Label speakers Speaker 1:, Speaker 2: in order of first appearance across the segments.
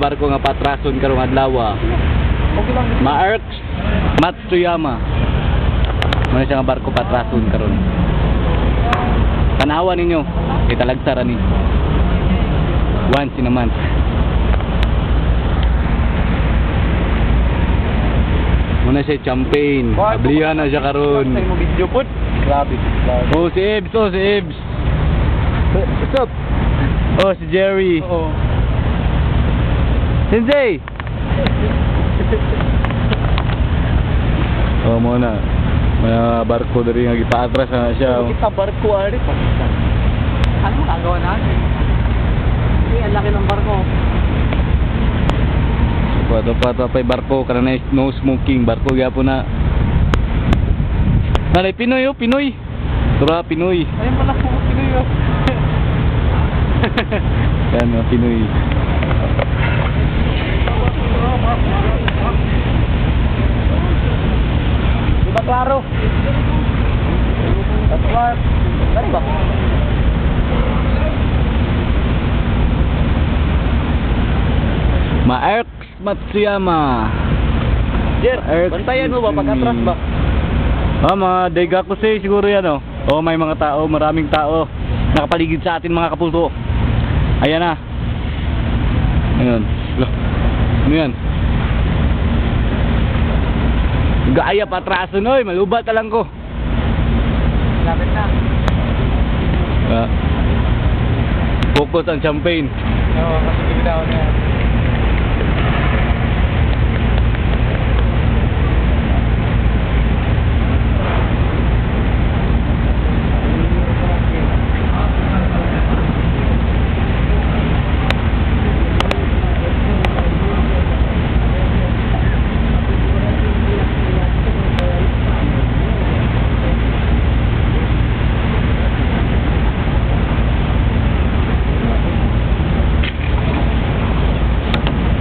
Speaker 1: barko nga patrason karong adlaw. Maersk Matsuyama. Muna siya nga barko patrason karon. Tanawan ninyo, kay talagsaran ni. Once in a month. Muna siya champagne. Ablihan na siya karon.
Speaker 2: Sa mo video pod. Grabe.
Speaker 1: Oh, si Ebs, si Ebs.
Speaker 2: What's up?
Speaker 1: Oh, si Jerry.
Speaker 2: Oo.
Speaker 1: Sensei! Oh, muna. May barko dari nga gipaatras na siya.
Speaker 2: Kita barko ari pa. Ano mo gagawa natin? Hindi, ang laki ng barko.
Speaker 1: Pato pa'y barko karena no smoking barko gyapon na. Nalay Pinoy oh, Pinoy. Tura Pinoy.
Speaker 2: Ayun pala po Pinoy oh.
Speaker 1: Yan oh, Pinoy.
Speaker 2: Di ba klaro? That's what? Ano ba?
Speaker 1: Maersk Matsuyama.
Speaker 2: Jer, bantayan mo ba pag-atras ba?
Speaker 1: Mga Daigakusei siguro yan oh. Oh, may mga tao, maraming tao nakapaligid sa atin mga kapuso. Ayan na. Ayun. Ano yan? Gaaya patrason oy, malubat lang ko.
Speaker 2: Lapit na.
Speaker 1: Focus ang champagne.
Speaker 2: Oo, kasi bigdaw na yan.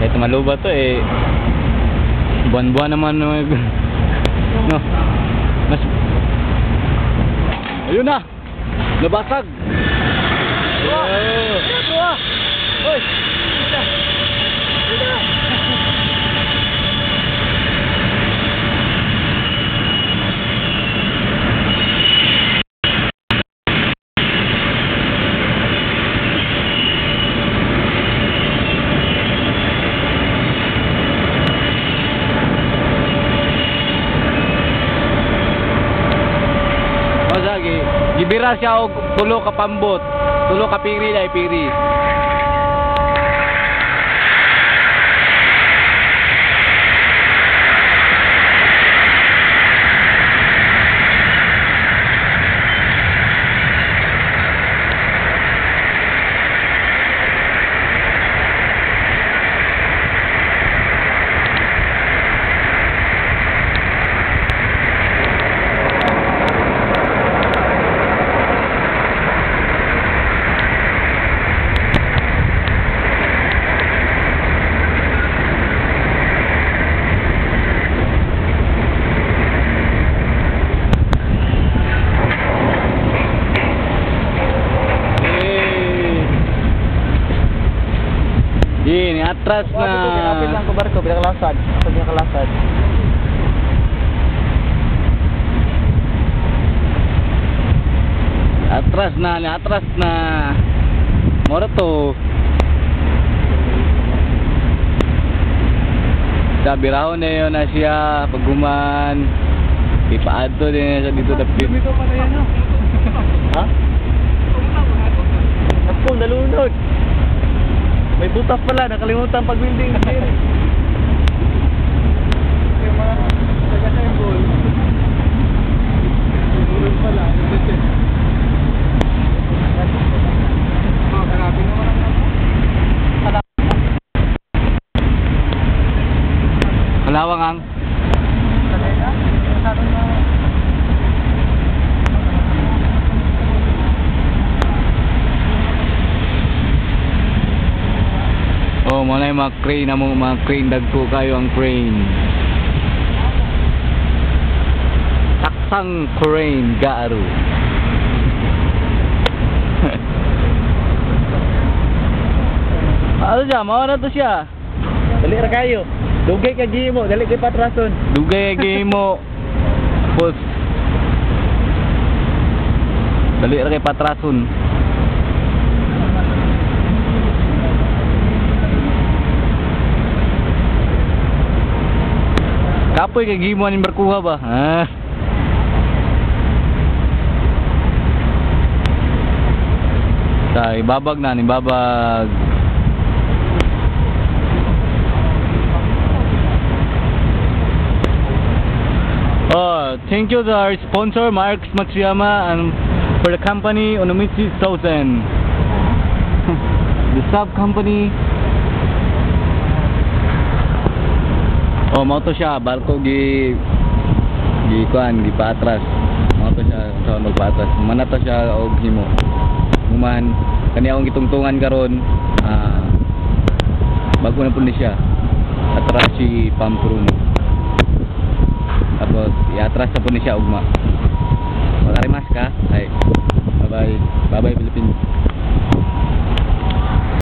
Speaker 1: Kahit maluba to eh, buwan-buwan naman no. Mas ayun na, nabasag.
Speaker 2: Oy!
Speaker 1: Gibira siya og tulo ka pambot, tulo ka piri dai piri. Ini atras na.
Speaker 2: Kapit lang ko barko, pinakalasad. Pinakalasad.
Speaker 1: Atras na. Mora to. Sabiraw na yun na siya paguman. Ipaadto din siya dito dapit.
Speaker 2: Dito pa na yan no? Ha? Ako, nalunod. May butas pala, nakalimutan pag-building. Yung mga taga-symbol. Symbol pala. Hanapin mo ka lang naman.
Speaker 1: Kalawang ang. Oh, muna yung mga crane na mga crane dagko kayo ang crane. Taksang crane garu. Ano siya? Mawa na to siya.
Speaker 2: Dali ra kayo. Dugay ka gihimo, dali kay patrason.
Speaker 1: Dugay gihimo. Tapos dali ra kay patrason. Kapoy kay gihimo aning barkuha ba? Ah. Tay babag na ni babag. Oh, thank you to our sponsor Marks Matsuyama and for the company Onomichi Southern. The sub company. Oh, mao to siya barko gi kuan gi patras. Mao to siya sa magpatras. Mana to siya og himo. Muman kani akong gitungtungan karon bago na pud ni siya. Atras si Pampruno. Tapos iatras sa po ni siya ugma.